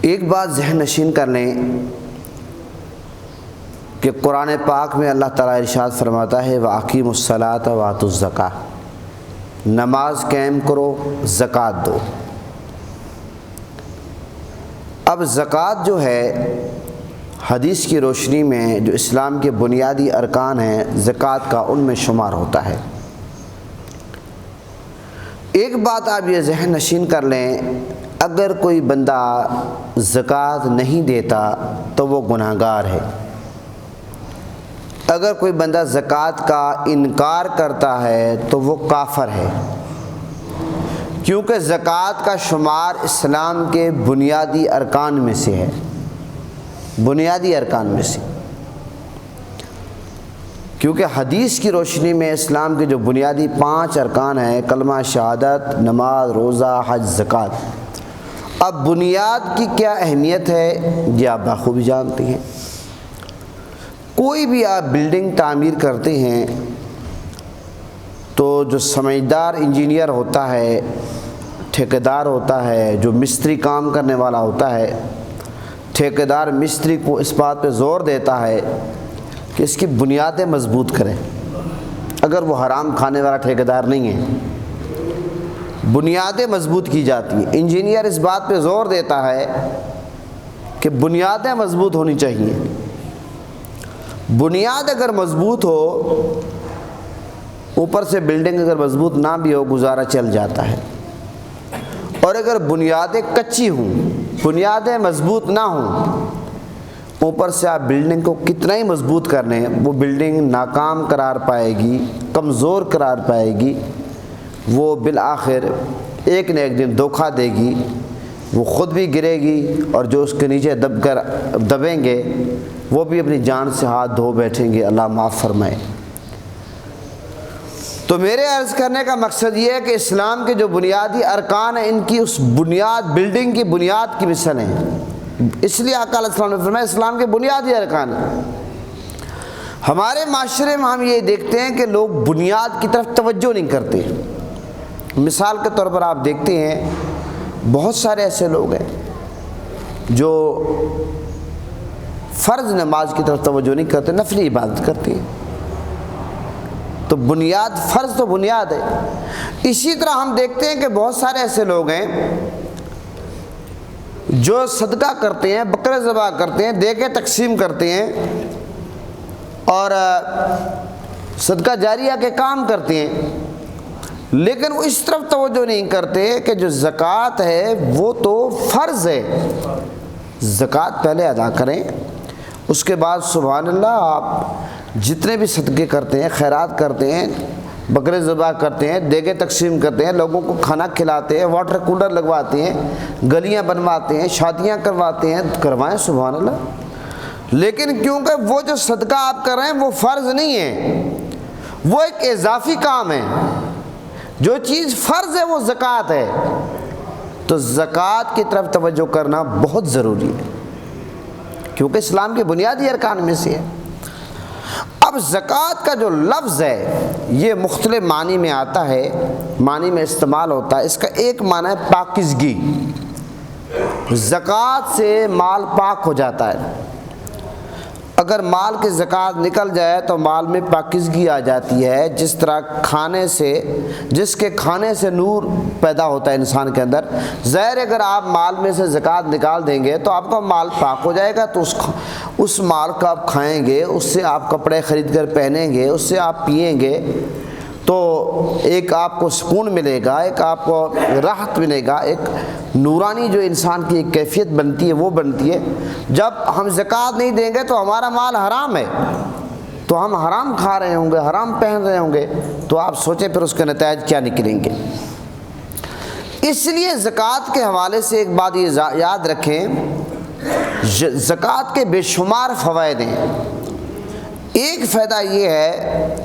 ایک بات ذہن نشین کر لیں کہ قرآن پاک میں اللہ تعالیٰ ارشاد فرماتا ہے وَأَقِیمُوا الصَّلَاةَ وَآتُوا الزَّکَاةَ، نماز قائم کرو، زکوٰۃ دو۔ اب زکوٰۃ جو ہے حدیث کی روشنی میں جو اسلام کے بنیادی ارکان ہیں زکوٰۃ کا ان میں شمار ہوتا ہے۔ ایک بات آپ یہ ذہن نشین کر لیں، اگر کوئی بندہ زکوٰۃ نہیں دیتا تو وہ گناہگار ہے۔ اگر کوئی بندہ زکوٰۃ کا انکار کرتا ہے تو وہ کافر ہے، کیونکہ زکوٰۃ کا شمار اسلام کے بنیادی ارکان میں سے ہے، بنیادی ارکان میں سے، کیونکہ حدیث کی روشنی میں اسلام کے جو بنیادی 5 ارکان ہیں کلمہ شہادت، نماز، روزہ، حج، زکوٰۃ۔ اب بنیاد کی کیا اہمیت ہے یہ آپ بخوبی جانتے ہیں۔ کوئی بھی آپ بلڈنگ تعمیر کرتے ہیں تو جو سمجھدار انجینئر ہوتا ہے، ٹھیکیدار ہوتا ہے، جو مستری کام کرنے والا ہوتا ہے، ٹھیکیدار مستری کو اس بات پہ زور دیتا ہے کہ اس کی بنیادیں مضبوط کریں۔ اگر وہ حرام کھانے والا ٹھیکیدار نہیں ہے، بنیادیں مضبوط کی جاتی ہیں۔ انجینئر اس بات پہ زور دیتا ہے کہ بنیادیں مضبوط ہونی چاہیے۔ بنیاد اگر مضبوط ہو، اوپر سے بلڈنگ اگر مضبوط نہ بھی ہو، گزارا چل جاتا ہے۔ اور اگر بنیادیں کچی ہوں، بنیادیں مضبوط نہ ہوں، اوپر سے آپ بلڈنگ کو کتنا ہی مضبوط کر لیں، وہ بلڈنگ ناکام قرار پائے گی، کمزور قرار پائے گی، وہ بالآخر ایک نہ ایک دن دھوکہ دے گی، وہ خود بھی گرے گی اور جو اس کے نیچے دبیں گے وہ بھی اپنی جان سے ہاتھ دھو بیٹھیں گے، اللہ معاف فرمائے۔ تو میرے عرض کرنے کا مقصد یہ ہے کہ اسلام کے جو بنیادی ارکان ہیں ان کی اس بنیاد، بلڈنگ کی بنیاد کی مثل ہیں۔ اس لیے آقا علیہ السلام نے فرمایا اسلام کے بنیادی ارکان ہیں۔ ہمارے معاشرے میں ہم یہ دیکھتے ہیں کہ لوگ بنیاد کی طرف توجہ نہیں کرتے۔ مثال کے طور پر آپ دیکھتے ہیں بہت سارے ایسے لوگ ہیں جو فرض نماز کی طرف توجہ نہیں کرتے، نفلی عبادت کرتے ہیں۔ تو بنیاد، فرض تو بنیاد ہے۔ اسی طرح ہم دیکھتے ہیں کہ بہت سارے ایسے لوگ ہیں جو صدقہ کرتے ہیں، بکرے ذبح کرتے ہیں، دے کے تقسیم کرتے ہیں اور صدقہ جاریہ کے کام کرتے ہیں، لیکن وہ اس طرف توجہ نہیں کرتے کہ جو زکوٰۃ ہے وہ تو فرض ہے۔ زکوٰۃ پہلے ادا کریں، اس کے بعد سبحان اللہ آپ جتنے بھی صدقے کرتے ہیں، خیرات کرتے ہیں، بکرے ذبح کرتے ہیں، دیگیں تقسیم کرتے ہیں، لوگوں کو کھانا کھلاتے ہیں، واٹر کولر لگواتے ہیں، گلیاں بنواتے ہیں، شادیاں کرواتے ہیں، کروائیں سبحان اللہ۔ لیکن کیونکہ وہ جو صدقہ آپ کر رہے ہیں وہ فرض نہیں ہے، وہ ایک اضافی کام ہے۔ جو چیز فرض ہے وہ زکوٰۃ ہے، تو زکوٰۃ کی طرف توجہ کرنا بہت ضروری ہے، کیونکہ اسلام کے بنیادی ارکان میں سے ہے۔ اب زکوٰۃ کا جو لفظ ہے یہ مختلف معنی میں آتا ہے، معنی میں استعمال ہوتا ہے۔ اس کا ایک معنی ہے پاکیزگی، زکوٰۃ سے مال پاک ہو جاتا ہے۔ اگر مال کی زکوٰۃ نکل جائے تو مال میں پاکیزگی آ جاتی ہے، جس طرح کھانے سے، جس کے کھانے سے نور پیدا ہوتا ہے انسان کے اندر۔ ظاہر اگر آپ مال میں سے زکوٰۃ نکال دیں گے تو آپ کا مال پاک ہو جائے گا، تو اس مال کا آپ کھائیں گے، اس سے آپ کپڑے خرید کر پہنیں گے، اس سے آپ پئیں گے، تو ایک آپ کو سکون ملے گا، ایک آپ کو راحت ملے گا، ایک نورانی جو انسان کی ایک کیفیت بنتی ہے وہ بنتی ہے۔ جب ہم زکوٰۃ نہیں دیں گے تو ہمارا مال حرام ہے، تو ہم حرام کھا رہے ہوں گے، حرام پہن رہے ہوں گے، تو آپ سوچیں پھر اس کے نتائج کیا نکلیں گے۔ اس لیے زکوٰۃ کے حوالے سے ایک بات یہ یاد رکھیں، زکوٰۃ کے بے شمار فوائد ہیں۔ ایک فائدہ یہ ہے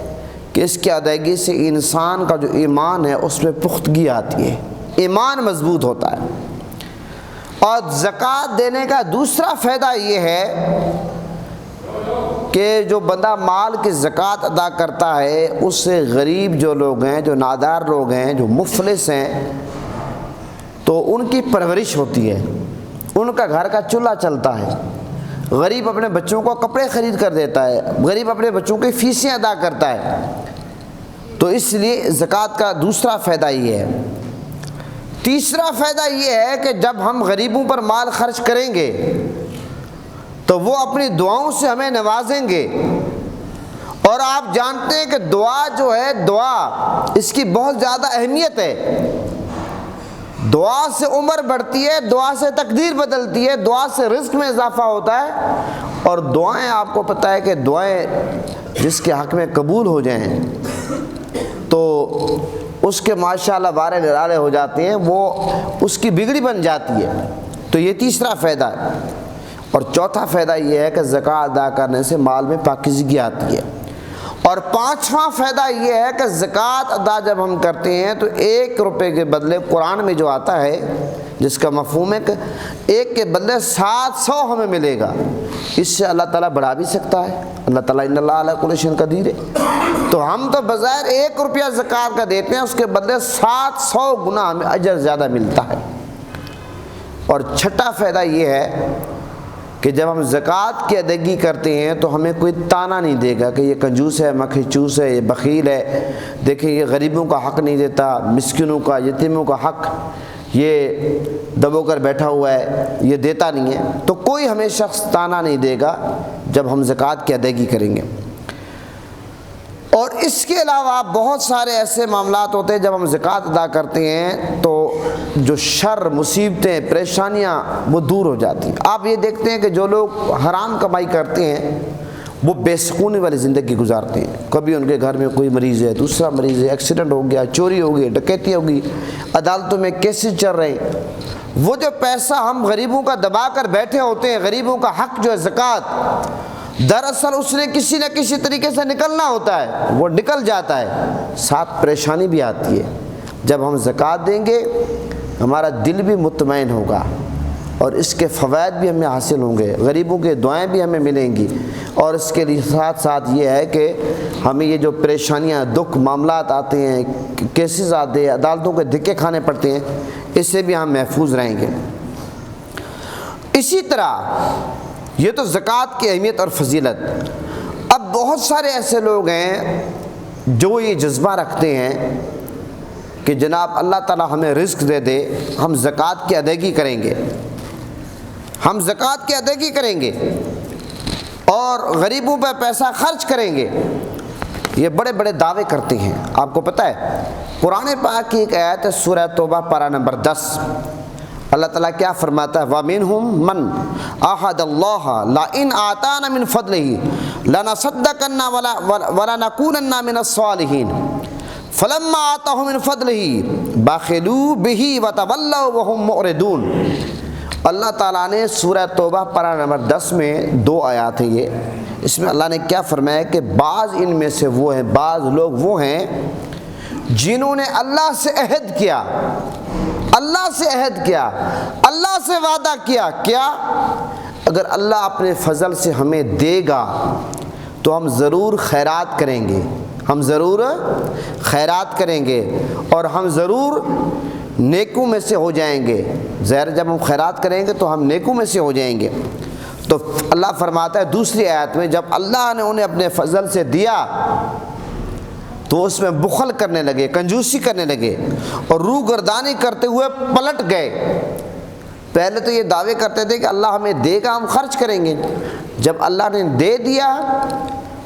کہ اس کی ادائیگی سے انسان کا جو ایمان ہے اس میں پختگی آتی ہے، ایمان مضبوط ہوتا ہے۔ اور زکوٰۃ دینے کا دوسرا فائدہ یہ ہے کہ جو بندہ مال کی زکوٰۃ ادا کرتا ہے اس سے غریب جو لوگ ہیں، جو نادار لوگ ہیں، جو مفلس ہیں، تو ان کی پرورش ہوتی ہے، ان کا گھر کا چولہا چلتا ہے، غریب اپنے بچوں کو کپڑے خرید کر دیتا ہے، غریب اپنے بچوں کی فیسیں ادا کرتا ہے۔ تو اس لیے زکوٰۃ کا دوسرا فائدہ یہ ہے۔ تیسرا فائدہ یہ ہے کہ جب ہم غریبوں پر مال خرچ کریں گے تو وہ اپنی دعاؤں سے ہمیں نوازیں گے، اور آپ جانتے ہیں کہ دعا جو ہے، دعا اس کی بہت زیادہ اہمیت ہے۔ دعا سے عمر بڑھتی ہے، دعا سے تقدیر بدلتی ہے، دعا سے رزق میں اضافہ ہوتا ہے، اور دعائیں آپ کو پتہ ہے کہ دعائیں جس کے حق میں قبول ہو جائیں تو اس کے ماشاءاللہ بارے نرالے ہو جاتے ہیں، وہ اس کی بگڑی بن جاتی ہے۔ تو یہ تیسرا فائدہ ہے۔ اور چوتھا فائدہ یہ ہے کہ زکوٰۃ ادا کرنے سے مال میں پاکیزگی آتی ہے۔ اور پانچواں فائدہ یہ ہے کہ زکوٰۃ ادا جب ہم کرتے ہیں تو 1 روپے کے بدلے قرآن میں جو آتا ہے جس کا مفہوم ہے کہ 1 کے بدلے 700 ہمیں ملے گا، اس سے اللہ تعالیٰ بڑھا بھی سکتا ہے۔ اللہ تعالیٰ ان اللہ علی کل شیء قدیر ہے۔ تو ہم تو بظاہر 1 روپیہ زکوٰۃ کا دیتے ہیں، اس کے بدلے 700 گنا ہمیں اجر زیادہ ملتا ہے۔ اور چھٹا فائدہ یہ ہے کہ جب ہم زکوٰۃ کی ادائیگی کرتے ہیں تو ہمیں کوئی تانا نہیں دے گا کہ یہ کنجوس ہے، مکھی چوس ہے، یہ بخیل ہے، دیکھیں یہ غریبوں کا حق نہیں دیتا، مسکینوں کا، یتیموں کا حق یہ دبو کر بیٹھا ہوا ہے، یہ دیتا نہیں ہے۔ تو کوئی ہمیں شخص تانا نہیں دے گا جب ہم زکوٰۃ کی ادائیگی کریں گے۔ اور اس کے علاوہ بہت سارے ایسے معاملات ہوتے ہیں جب ہم زکوٰۃ ادا کرتے ہیں تو جو شر، مصیبتیں، پریشانیاں وہ دور ہو جاتی ہیں۔ آپ یہ دیکھتے ہیں کہ جو لوگ حرام کمائی کرتے ہیں وہ بے سکونی والی زندگی گزارتے ہیں۔ کبھی ان کے گھر میں کوئی مریض ہے، دوسرا مریض ہے، ایکسیڈنٹ ہو گیا، چوری ہو گئی، ڈکیتی ہو گئی، عدالتوں میں کیسز چل رہے ہیں۔ وہ جو پیسہ ہم غریبوں کا دبا کر بیٹھے ہوتے ہیں، غریبوں کا حق جو ہے زکوٰۃ، دراصل اس نے کسی نہ کسی طریقے سے نکلنا ہوتا ہے، وہ نکل جاتا ہے، ساتھ پریشانی بھی آتی ہے۔ جب ہم زکوٰۃ دیں گے ہمارا دل بھی مطمئن ہوگا اور اس کے فوائد بھی ہمیں حاصل ہوں گے، غریبوں کے دعائیں بھی ہمیں ملیں گی، اور اس کے لیے ساتھ ساتھ یہ ہے کہ ہمیں یہ جو پریشانیاں، دکھ، معاملات آتے ہیں، کیسز آتے ہیں، عدالتوں کے دھکے کھانے پڑتے ہیں، اس سے بھی ہم محفوظ رہیں گے۔ اسی طرح یہ تو زکوٰۃ کی اہمیت اور فضیلت۔ اب بہت سارے ایسے لوگ ہیں جو یہ جذبہ رکھتے ہیں کہ جناب اللہ تعالیٰ ہمیں رزق دے دے، ہم زکوٰۃ کی ادائیگی کریں گے، ہم زکوٰۃ کی ادائیگی کریں گے اور غریبوں پہ پیسہ خرچ کریں گے۔ یہ بڑے بڑے دعوے کرتے ہیں۔ آپ کو پتہ ہے قرآن پاک کی ایک آیت ہے، سورہ توبہ پارہ نمبر 10، اللہ تعالیٰ کیا فرماتا ہے؟ وَمِنْهُمْ مَنْ عَاهَدَ اللَّهَ لَئِنْ آتَانَا مِنْ فَضْلِهِ لَنَصَدَّقَنَّ وَلَنَكُونَنَّ مِنَ الصَّالِحِينَ فَلَمَّا آتَاهُم مِنْ فَضْلِهِ بَخِلُوا بِهِ وَتَوَلَّوْا وَهُمْ مُعْرِضُونَ۔ اللہ تعالیٰ نے سورہ توبہ پارہ نمبر 10 میں 2 آیات ہیں یہ، اس میں اللہ نے کیا فرمایا کہ بعض ان میں سے وہ ہیں، بعض لوگ وہ ہیں جنہوں نے اللہ سے عہد کیا، اللہ سے عہد کیا، اللہ سے وعدہ کیا، کیا اگر اللہ اپنے فضل سے ہمیں دے گا تو ہم ضرور خیرات کریں گے، ہم ضرور خیرات کریں گے اور ہم ضرور نیکوں میں سے ہو جائیں گے۔ ظاہر جب ہم خیرات کریں گے تو ہم نیکوں میں سے ہو جائیں گے۔ تو اللہ فرماتا ہے دوسری آیت میں جب اللہ نے انہیں اپنے فضل سے دیا تو اس میں بخل کرنے لگے، کنجوسی کرنے لگے اور روح گردانی کرتے ہوئے پلٹ گئے۔ پہلے تو یہ دعوے کرتے تھے کہ اللہ ہمیں دے گا، ہم خرچ کریں گے، جب اللہ نے دے دیا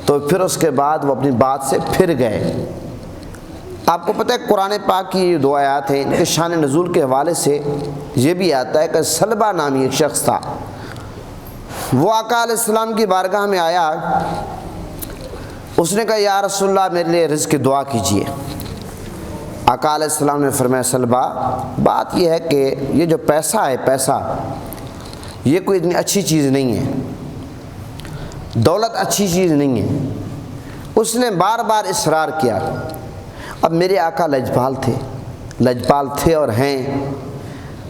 تو پھر اس کے بعد وہ اپنی بات سے پھر گئے۔ آپ کو پتہ ہے قرآن پاک کی یہ 2 آیات ہیں، ان کے شان نزول کے حوالے سے یہ بھی آتا ہے کہ سلبہ نامی ایک شخص تھا، وہ آقا علیہ السلام کی بارگاہ میں آیا، اس نے کہا یا رسول اللہ میرے لیے رزق کی دعا کیجیے۔ آقا علیہ السلام نے فرمایا سلبہ بات یہ ہے کہ یہ جو پیسہ ہے، پیسہ یہ کوئی اتنی اچھی چیز نہیں ہے، دولت اچھی چیز نہیں ہے۔ اس نے بار بار اصرار کیا۔ اب میرے آقا لجپال تھے اور ہیں۔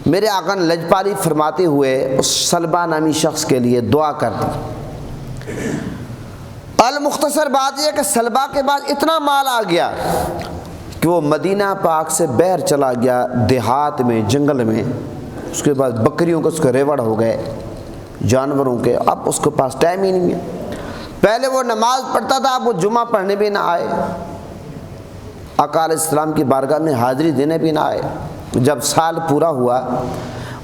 میرے آقا نے لجپالی فرماتے ہوئے اس سلبہ نامی شخص کے لیے دعا کر دی۔ المختصر بات یہ کہ سلبہ کے بعد اتنا مال آ گیا کہ وہ مدینہ پاک سے باہر چلا گیا، دیہات میں، جنگل میں، اس کے بعد بکریوں کے اس کے ریوڑ ہو گئے جانوروں کے، اب اس کے پاس ٹائم ہی نہیں ہے۔ پہلے وہ نماز پڑھتا تھا، اب وہ جمعہ پڑھنے بھی نہ آئے، آقا علیہ السلام کی بارگاہ میں حاضری دینے بھی نہ آئے۔ جب سال پورا ہوا،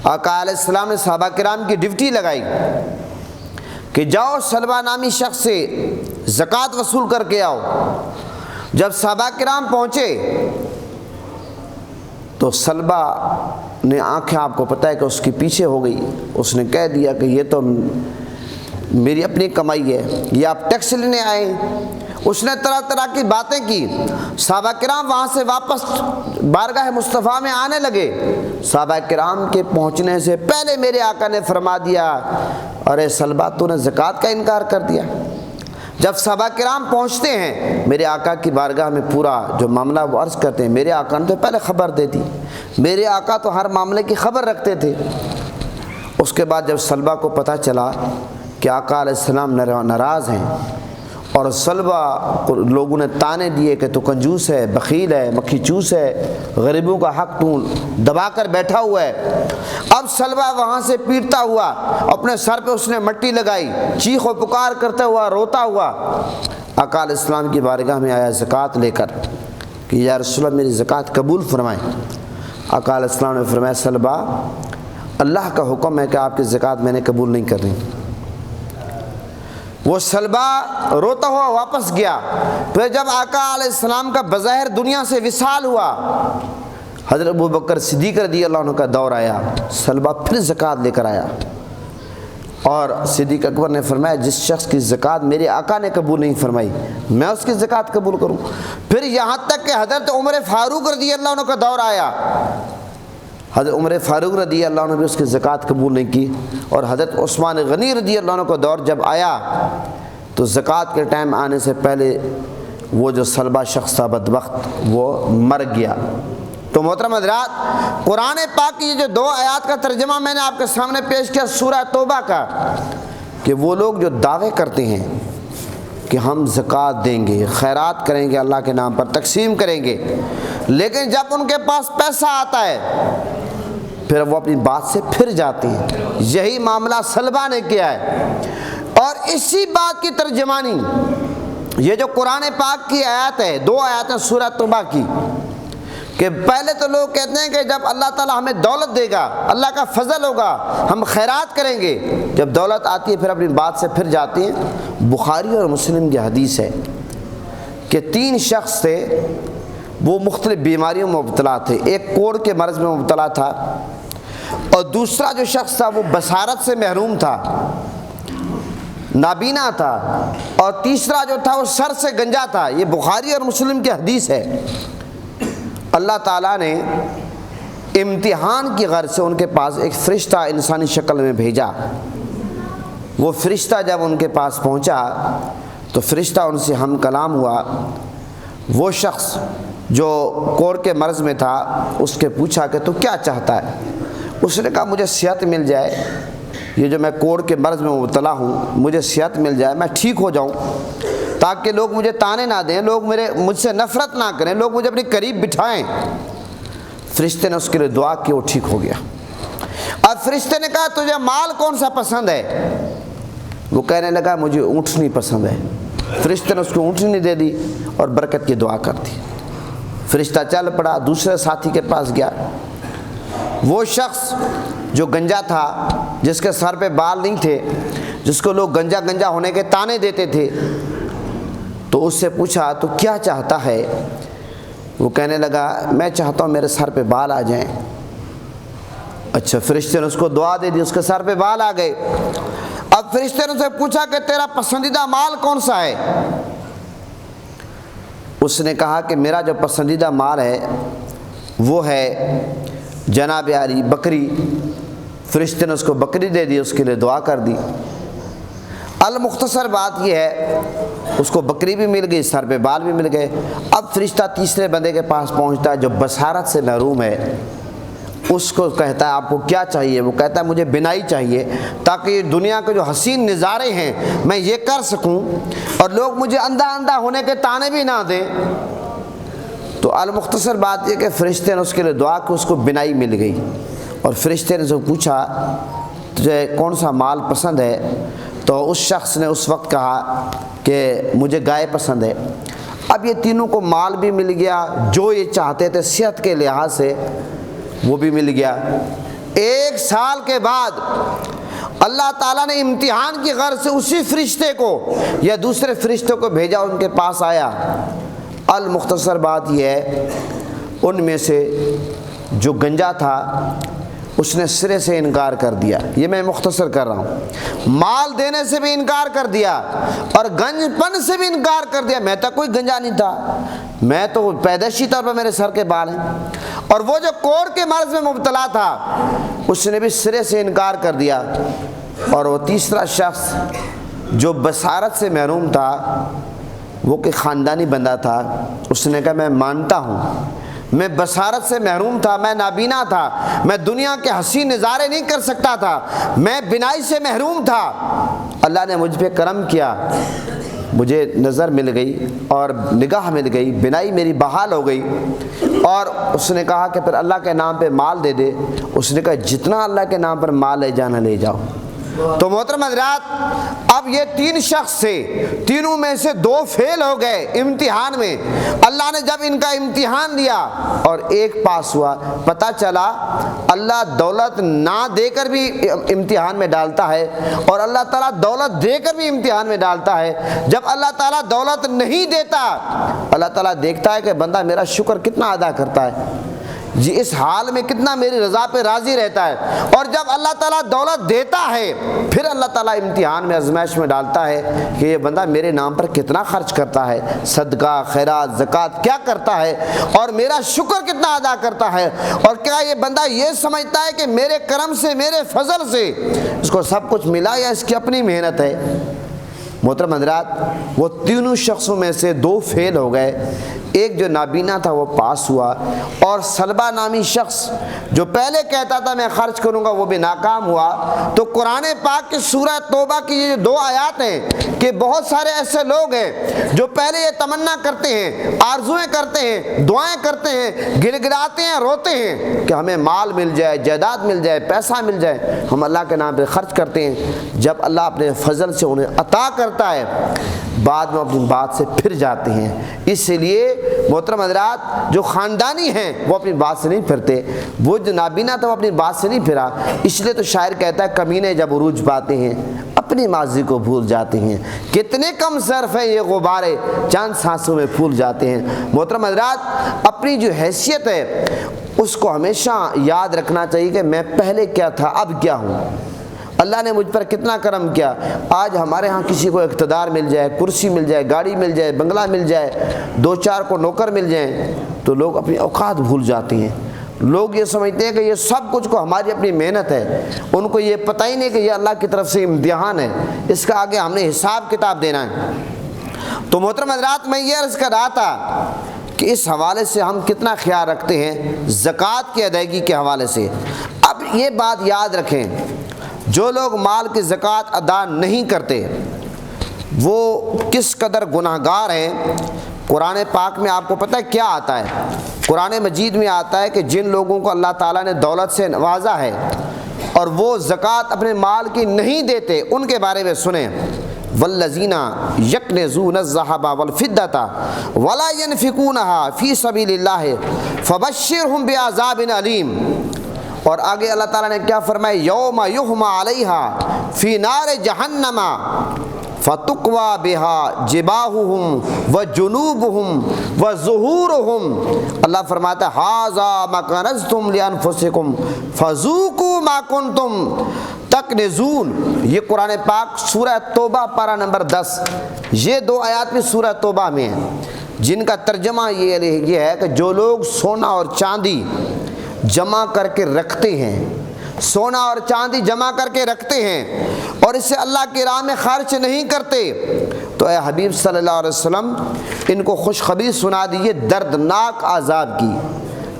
آقا علیہ السلام نے صحابہ کرام کی ڈیوٹی لگائی کہ جاؤ سلمہ نامی شخص سے زکوٰۃ وصول کر کے آؤ۔ جب صحابہ کرام پہنچے تو سلمہ نے آنکھیں، آپ کو پتہ ہے کہ اس کی پیچھے ہو گئی، اس نے کہہ دیا کہ یہ تو میری اپنی کمائی ہے، یہ آپ ٹیکس لینے آئے۔ اس نے طرح طرح کی باتیں کی۔ صحابہ کرام وہاں سے واپس بارگاہ مصطفیٰ میں آنے لگے۔ صحابہ کرام کے پہنچنے سے پہلے میرے آقا نے فرما دیا، ارے سلمہ تو نے زکوٰۃ کا انکار کر دیا۔ جب صحابہ کرام پہنچتے ہیں میرے آقا کی بارگاہ میں، پورا جو معاملہ وہ عرض کرتے ہیں، میرے آقا نے تو پہلے خبر دے دی، میرے آقا تو ہر معاملے کی خبر رکھتے تھے۔ اس کے بعد جب سلمہ کو پتہ چلا کہ آقا علیہ السلام ناراض ہیں اور سلمہ کو لوگوں نے تانے دیے کہ تو کنجوس ہے، بخیل ہے، مکھی چوس ہے، غریبوں کا حق تو دبا کر بیٹھا ہوا ہے، اب سلمہ وہاں سے پیٹتا ہوا، اپنے سر پہ اس نے مٹی لگائی، چیخ و پکار کرتا ہوا، روتا ہوا آقا علیہ السلام کی بارگاہ میں آیا زکوٰۃ لے کر کہ یا رسول اللہ میری زکوٰۃ قبول فرمائیں۔ آقا علیہ السلام نے فرمایا سلمہ اللہ کا حکم ہے کہ آپ کی زکوٰۃ میں نے قبول نہیں کرنی۔ وہ سلمہ روتا ہوا واپس گیا۔ پھر جب آقا علیہ السلام کا بظاہر دنیا سے وصال ہوا، حضرت ابوبکر صدیق رضی اللہ عنہ کا دور آیا، سلمہ پھر زکوٰۃ لے کر آیا اور صدیق اکبر نے فرمایا جس شخص کی زکوٰۃ میرے آقا نے قبول نہیں فرمائی میں اس کی زکوٰۃ قبول کروں۔ پھر یہاں تک کہ حضرت عمر فاروق رضی اللہ عنہ کا دور آیا، حضرت عمر فاروق رضی اللہ عنہ بھی اس کی زکوٰۃ قبول نہیں کی، اور حضرت عثمان غنی رضی اللہ عنہ کا دور جب آیا تو زکوٰۃ کے ٹائم آنے سے پہلے وہ جو سلمہ شخص تھا بدبخت وہ مر گیا۔ تو محترم حضرات، قرآن پاک کی یہ جو 2 آیات کا ترجمہ میں نے آپ کے سامنے پیش کیا سورہ توبہ کا، کہ وہ لوگ جو دعوے کرتے ہیں کہ ہم زکوٰۃ دیں گے، خیرات کریں گے، اللہ کے نام پر تقسیم کریں گے، لیکن جب ان کے پاس پیسہ آتا ہے پھر وہ اپنی بات سے پھر جاتے ہیں۔ یہی معاملہ سلمہ نے کیا ہے، اور اسی بات کی ترجمانی یہ جو قرآن پاک کی آیات ہے، 2 آیات ہیں سورہ توبہ کی، کہ پہلے تو لوگ کہتے ہیں کہ جب اللہ تعالیٰ ہمیں دولت دے گا، اللہ کا فضل ہوگا، ہم خیرات کریں گے، جب دولت آتی ہے پھر اپنی بات سے پھر جاتے ہیں۔ بخاری اور مسلم کی حدیث ہے کہ 3 شخص تھے، وہ مختلف بیماریوں میں مبتلا تھے، ایک کوڑ کے مرض میں مبتلا تھا، اور دوسرا جو شخص تھا وہ بصارت سے محروم تھا، نابینا تھا، اور تیسرا جو تھا وہ سر سے گنجا تھا۔ یہ بخاری اور مسلم کی حدیث ہے۔ اللہ تعالیٰ نے امتحان کی غرض سے ان کے پاس ایک فرشتہ انسانی شکل میں بھیجا۔ وہ فرشتہ جب ان کے پاس پہنچا تو فرشتہ ان سے ہم کلام ہوا۔ وہ شخص جو کوڑ کے مرض میں تھا اس کے پوچھا کہ تو کیا چاہتا ہے؟ اس نے کہا مجھے صحت مل جائے، یہ جو میں کوڑ کے مرض میں مبتلا ہوں مجھے صحت مل جائے، میں ٹھیک ہو جاؤں، تاکہ لوگ مجھے تانے نہ دیں، لوگ مجھ سے نفرت نہ کریں، لوگ مجھے اپنے قریب بٹھائیں۔ فرشتے نے اس کے لیے دعا کی، وہ ٹھیک ہو گیا۔ اب فرشتے نے کہا تجھے مال کون سا پسند ہے؟ وہ کہنے لگا مجھے اونٹنی پسند ہے۔ فرشتے نے اس کو اونٹنی دے دی اور برکت کی دعا کر دی۔ فرشتہ چل پڑا، دوسرے ساتھی کے پاس گیا۔ وہ شخص جو گنجا تھا، جس کے سر پہ بال نہیں تھے، جس کو لوگ گنجا گنجا ہونے کے تانے دیتے تھے، تو اس سے پوچھا تو کیا چاہتا ہے؟ وہ کہنے لگا میں چاہتا ہوں میرے سر پہ بال آ جائیں۔ اچھا، فرشتے نے اس کو دعا دے دی، اس کے سر پہ بال آ گئے۔ اب فرشتے نے اسے پوچھا کہ تیرا پسندیدہ مال کون سا ہے؟ اس نے کہا کہ میرا جو پسندیدہ مال ہے وہ ہے جناب علی بکری۔ فرشتے نے اس کو بکری دے دی، اس کے لیے دعا کر دی۔ المختصر بات یہ ہے اس کو بکری بھی مل گئی، سر پہ بال بھی مل گئے۔ اب فرشتہ تیسرے بندے کے پاس پہنچتا ہے جو بصارت سے محروم ہے، اس کو کہتا ہے آپ کو کیا چاہیے؟ وہ کہتا ہے مجھے بینائی چاہیے، تاکہ دنیا کے جو حسین نظارے ہیں میں یہ کر سکوں اور لوگ مجھے اندھا اندھا ہونے کے تانے بھی نہ دیں۔ تو المختصر بات یہ کہ فرشتے نے اس کے لیے دعا کی، اس کو بینائی مل گئی۔ اور فرشتے نے جو پوچھا تجھے کون سا مال پسند ہے، تو اس شخص نے اس وقت کہا کہ مجھے گائے پسند ہے۔ اب یہ تینوں کو مال بھی مل گیا، جو یہ چاہتے تھے صحت کے لحاظ سے وہ بھی مل گیا۔ 1 سال کے بعد اللہ تعالیٰ نے امتحان کی غرض سے اسی فرشتے کو یا دوسرے فرشتوں کو بھیجا، ان کے پاس آیا۔ المختصر بات یہ ہے، ان میں سے جو گنجا تھا اس نے سرے سے انکار کر دیا، یہ میں مختصر کر رہا ہوں، مال دینے سے بھی انکار کر دیا اور گنج پن سے بھی انکار کر دیا۔ میں تو کوئی گنجا نہیں تھا، میں تو پیدائشی طور پر میرے سر کے بال ہیں۔ اور وہ جو کوڑ کے مرض میں مبتلا تھا اس نے بھی سرے سے انکار کر دیا۔ اور وہ تیسرا شخص جو بصارت سے محروم تھا، وہ کہ خاندانی بندہ تھا، اس نے کہا میں مانتا ہوں میں بصارت سے محروم تھا، میں نابینا تھا، میں دنیا کے حسین نظارے نہیں کر سکتا تھا، میں بینائی سے محروم تھا، اللہ نے مجھ پہ کرم کیا، مجھے نظر مل گئی اور نگاہ مل گئی، بینائی میری بحال ہو گئی۔ اور اس نے کہا کہ پھر اللہ کے نام پہ مال دے دے۔ اس نے کہا جتنا اللہ کے نام پر مال لے جانا لے جاؤ۔ تو محترم حضرات، اب یہ 3 شخص سے تینوں میں سے 2 فیل ہو گئے امتحان میں۔ اللہ نے جب ان کا امتحان لیا اور ایک پاس ہوا، پتہ چلا اللہ دولت نہ دے کر بھی امتحان میں ڈالتا ہے اور اللہ تعالیٰ دولت دے کر بھی امتحان میں ڈالتا ہے۔ جب اللہ تعالیٰ دولت نہیں دیتا، اللہ تعالیٰ دیکھتا ہے کہ بندہ میرا شکر کتنا ادا کرتا ہے، جی اس حال میں کتنا میری رضا پہ راضی رہتا ہے۔ اور جب اللہ تعالیٰ دولت دیتا ہے پھر اللہ تعالیٰ امتحان میں آزمائش میں ڈالتا ہے کہ یہ بندہ میرے نام پر کتنا خرچ کرتا ہے، صدقہ خیرات زکوٰۃ کیا کرتا ہے اور میرا شکر کتنا ادا کرتا ہے، اور کیا یہ بندہ یہ سمجھتا ہے کہ میرے کرم سے میرے فضل سے اس کو سب کچھ ملا یا اس کی اپنی محنت ہے۔ محترم حضرات، وہ تینوں شخصوں میں سے 2 فیل ہو گئے۔ ایک جو نابینا تھا وہ پاس ہوا، اور سلبہ نامی شخص جو پہلے کہتا تھا میں خرچ کروں گا وہ بھی ناکام ہوا۔ تو قرآن پاک کی سورہ توبہ کی یہ 2 آیات ہیں کہ بہت سارے ایسے لوگ ہیں جو پہلے یہ تمنا کرتے ہیں، آرزویں کرتے ہیں، دعائیں کرتے ہیں، گڑ گڑاتے ہیں، روتے ہیں کہ ہمیں مال مل جائے، جائیداد مل جائے، پیسہ مل جائے، ہم اللہ کے نام پہ خرچ کرتے ہیں۔ جب اللہ اپنے فضل سے انہیں عطا کرتا ہے بعد میں اپنی بات سے پھر جاتے ہیں۔ اس لیے محترم حضرات، جو خاندانی ہیں وہ اپنی بات سے نہیں پھرتے، وہ جو نابینا تھا وہ اپنی بات سے نہیں پھرا۔ اس لیے تو شاعر کہتا ہے کمینے جب عروج پاتے ہیں اپنی ماضی کو بھول جاتے ہیں، کتنے کم ظرف ہیں یہ غبارے چند سانسوں میں پھول جاتے ہیں۔ محترم حضرات، اپنی جو حیثیت ہے اس کو ہمیشہ یاد رکھنا چاہیے کہ میں پہلے کیا تھا اب کیا ہوں، اللہ نے مجھ پر کتنا کرم کیا۔ آج ہمارے ہاں کسی کو اقتدار مل جائے، کرسی مل جائے، گاڑی مل جائے، بنگلہ مل جائے، 2-4 کو نوکر مل جائیں تو لوگ اپنی اوقات بھول جاتے ہیں۔ لوگ یہ سمجھتے ہیں کہ یہ سب کچھ کو ہماری اپنی محنت ہے، ان کو یہ پتہ ہی نہیں کہ یہ اللہ کی طرف سے امتحان ہے، اس کا آگے ہم نے حساب کتاب دینا ہے۔ تو محترم حضرات، میں یہ عرض کر رہا تھا کہ اس حوالے سے ہم کتنا خیال رکھتے ہیں زکوٰۃ کی ادائیگی کے حوالے سے۔ اب یہ بات یاد رکھیں، جو لوگ مال کی زکوٰۃ ادا نہیں کرتے وہ کس قدر گناہگار ہیں۔ قرآن پاک میں آپ کو پتہ ہے کیا آتا ہے؟ قرآن مجید میں آتا ہے کہ جن لوگوں کو اللہ تعالیٰ نے دولت سے نوازا ہے اور وہ زکوٰۃ اپنے مال کی نہیں دیتے، ان کے بارے میں سنیں، والذین یکنزون الذھب والفضۃ ولا ينفقونها فی سبیل اللہ فبشرھم بعذاب علیم۔ اور آگے اللہ تعالیٰ نے کیا فرمایا؟ یوم یحمى علیہا فی نار جہنم فتقوی بہا جباہہم وجنوبہم وظہورہم۔ اللہ فرماتا ہے ھذا ما کنزتم لانفسکم فذوقوا ما کنتم تکنزون۔ یہ قرآن پاک سورہ توبہ پارہ نمبر 10، یہ 2 آیات بھی سورہ توبہ میں ہیں، جن کا ترجمہ یہ ہے کہ جو لوگ سونا اور چاندی جمع کر کے رکھتے ہیں، سونا اور چاندی جمع کر کے رکھتے ہیں اور اسے اللہ کی راہ میں خرچ نہیں کرتے، تو اے حبیب صلی اللہ علیہ وسلم ان کو خوشخبری سنا دیجیے دردناک عذاب کی۔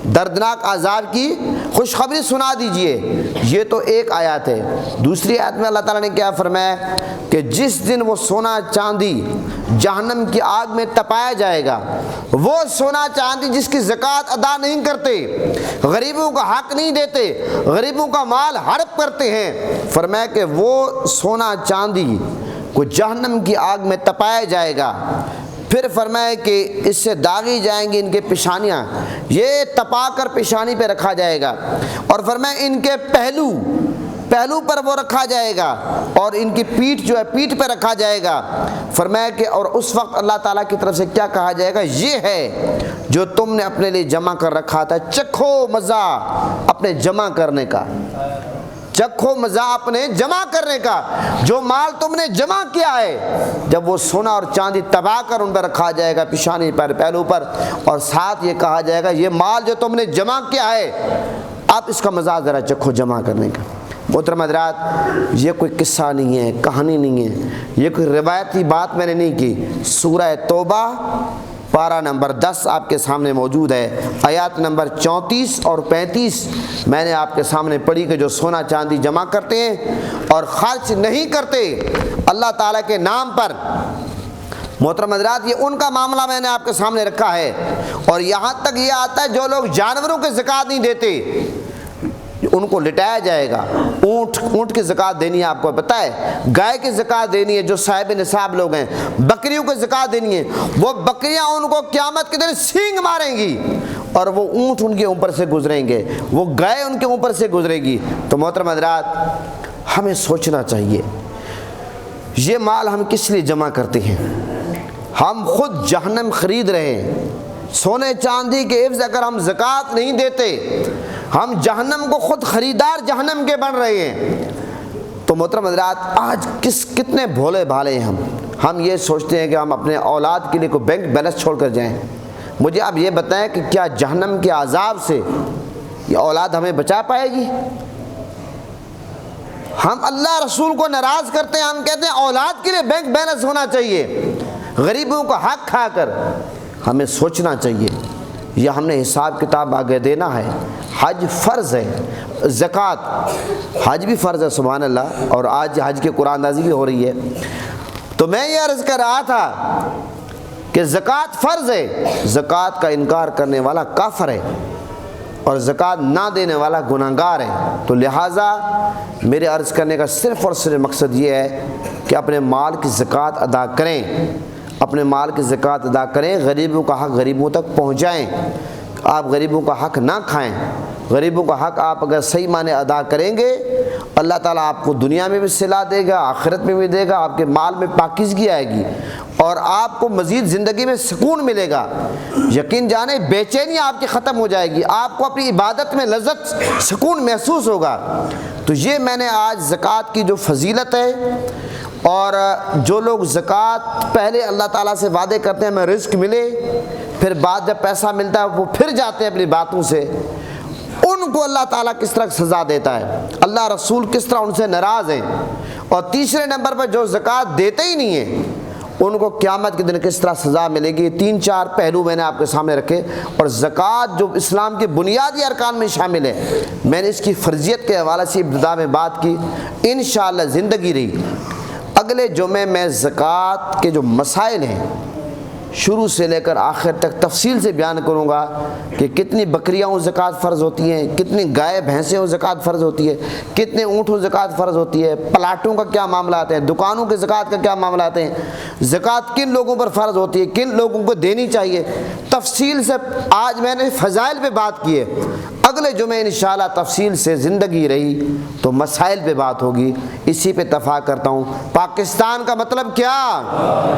دردناک عذاب کی خوشخبری سنا دیجئے۔ یہ تو ایک آیات ہے۔ دوسری آیت میں اللہ تعالیٰ نے کیا فرمایا کہ جس دن وہ سونا چاندی جہنم کی آگ میں تپایا جائے گا، وہ سونا چاندی جس کی زکوٰۃ ادا نہیں کرتے، غریبوں کا حق نہیں دیتے، غریبوں کا مال ہڑپ کرتے ہیں، فرمایا کہ وہ سونا چاندی کو جہنم کی آگ میں تپایا جائے گا۔ پھر فرمایا کہ اس سے داغی جائیں گی ان کے پیشانیاں، یہ تپا کر پیشانی پہ رکھا جائے گا، اور فرمایا ان کے پہلو پر وہ رکھا جائے گا، اور ان کی پیٹھ جو ہے پیٹھ پہ رکھا جائے گا۔ فرمایا کہ اور اس وقت اللہ تعالیٰ کی طرف سے کیا کہا جائے گا، یہ ہے جو تم نے اپنے لیے جمع کر رکھا تھا، چکھو مزہ اپنے جمع کرنے کا، چکھو مزہ اپنے جمع کرنے کا، جو مال تم نے جمع کیا ہے۔ جب وہ سونا اور چاندی تباہ کر ان پر رکھا جائے گا، پیشانی پر، پہلو پر، اور ساتھ یہ کہا جائے گا یہ مال جو تم نے جمع کیا ہے، آپ اس کا مزہ ذرا چکھو جمع کرنے کا۔ محترم حضرات، یہ کوئی قصہ نہیں ہے، کہانی نہیں ہے، یہ کوئی روایتی بات میں نے نہیں کی۔ سورہ توبہ پارہ نمبر 10 آپ کے سامنے موجود ہے، آیات نمبر 34 اور 35 میں نے آپ کے سامنے پڑھی کہ جو سونا چاندی جمع کرتے ہیں اور خرچ نہیں کرتے اللہ تعالیٰ کے نام پر، محترم حضرات یہ ان کا معاملہ میں نے آپ کے سامنے رکھا ہے۔ اور یہاں تک یہ آتا ہے جو لوگ جانوروں کے زکوٰۃ نہیں دیتے ان کو لٹایا جائے گا۔ اونٹ کی زکوٰۃ دینی ہے، آپ کو پتہ ہے، گائے کی زکوٰۃ دینی ہے جو صاحب نصاب لوگ ہیں، بکریوں کی زکوٰۃ دینی ہے، وہ بکریاں ان کو قیامت کے دن سینگ ماریں گی اور وہ اونٹ ان کے اوپر سے گزریں گے، وہ گائے ان کے اوپر سے گزرے گی۔ تو محترم حضرات ہمیں سوچنا چاہیے یہ مال ہم کس لیے جمع کرتے ہیں؟ ہم خود جہنم خرید رہے ہیں۔ سونے چاندی کے عوض اگر ہم زکوٰۃ نہیں دیتے، ہم جہنم کو خود خریدار جہنم کے بن رہے ہیں۔ تو محترم حضرات آج کتنے بھولے بھالے ہیں ہم یہ سوچتے ہیں کہ ہم اپنے اولاد کے لیے کوئی بینک بیلنس چھوڑ کر جائیں۔ مجھے آپ یہ بتائیں کہ کیا جہنم کے عذاب سے یہ اولاد ہمیں بچا پائے گی؟ ہم اللہ رسول کو ناراض کرتے ہیں، ہم کہتے ہیں اولاد کے لیے بینک بیلنس ہونا چاہیے، غریبوں کا حق کھا کر۔ ہمیں سوچنا چاہیے یہ ہم نے حساب کتاب آگے دینا ہے۔ حج فرض ہے، زکوٰۃ حج بھی فرض ہے، سبحان اللہ، اور آج حج کی قرآن اندازی بھی ہو رہی ہے۔ تو میں یہ عرض کر رہا تھا کہ زکوٰۃ فرض ہے، زکوٰۃ کا انکار کرنے والا کافر ہے اور زکوٰۃ نہ دینے والا گنہگار ہے۔ تو لہٰذا میرے عرض کرنے کا صرف اور صرف مقصد یہ ہے کہ اپنے مال کی زکوٰۃ ادا کریں، اپنے مال کی زکوٰۃ ادا کریں، غریبوں کا حق غریبوں تک پہنچائیں۔ آپ غریبوں کا حق نہ کھائیں، غریبوں کا حق آپ اگر صحیح معنی ادا کریں گے اللہ تعالیٰ آپ کو دنیا میں بھی صلہ دے گا، آخرت میں بھی دے گا، آپ کے مال میں پاکیزگی آئے گی اور آپ کو مزید زندگی میں سکون ملے گا۔ یقین جانیں بے چینی آپ کی ختم ہو جائے گی، آپ کو اپنی عبادت میں لذت سکون محسوس ہوگا۔ تو یہ میں نے آج زکوٰۃ کی جو فضیلت ہے، اور جو لوگ زکوٰۃ پہلے اللہ تعالیٰ سے وعدے کرتے ہیں ہمیں رزق ملے، پھر بعد جب پیسہ ملتا ہے وہ پھر جاتے ہیں اپنی باتوں سے، ان کو اللہ تعالیٰ کس طرح سزا دیتا ہے، اللہ رسول کس طرح ان سے ناراض ہیں۔ اور تیسرے نمبر پر جو زکوٰۃ دیتے ہی نہیں ہیں ان کو قیامت کے دن کس طرح سزا ملے گی۔ 3-4 پہلو میں نے آپ کے سامنے رکھے، اور زکوٰۃ جو اسلام کے بنیادی ارکان میں شامل ہے، میں نے اس کی فرضیت کے حوالے سے ابتدا میں بات کی۔ انشاءاللہ زندگی رہی اگلے جمعے میں زکوٰۃ کے جو مسائل ہیں شروع سے لے کر آخر تک تفصیل سے بیان کروں گا کہ کتنی بکریاں زکوٰۃ فرض ہوتی ہیں، کتنی گائے بھینسیں زکوٰۃ فرض ہوتی ہے، کتنے اونٹوں زکوٰۃ فرض ہوتی ہے، پلاٹوں کا کیا معاملہ آتے ہیں، دکانوں کے زکوٰۃ کا کیا معاملہ آتے ہیں، زکوٰۃ کن لوگوں پر فرض ہوتی ہے، کن لوگوں کو دینی چاہیے، تفصیل سے آج میں نے فضائل پہ بات کی ہے۔ اگلے جمعے انشاءاللہ تفصیل سے زندگی رہی تو مسائل پہ بات ہوگی۔ اسی پہ اتفاق کرتا ہوں۔ پاکستان کا مطلب کیا؟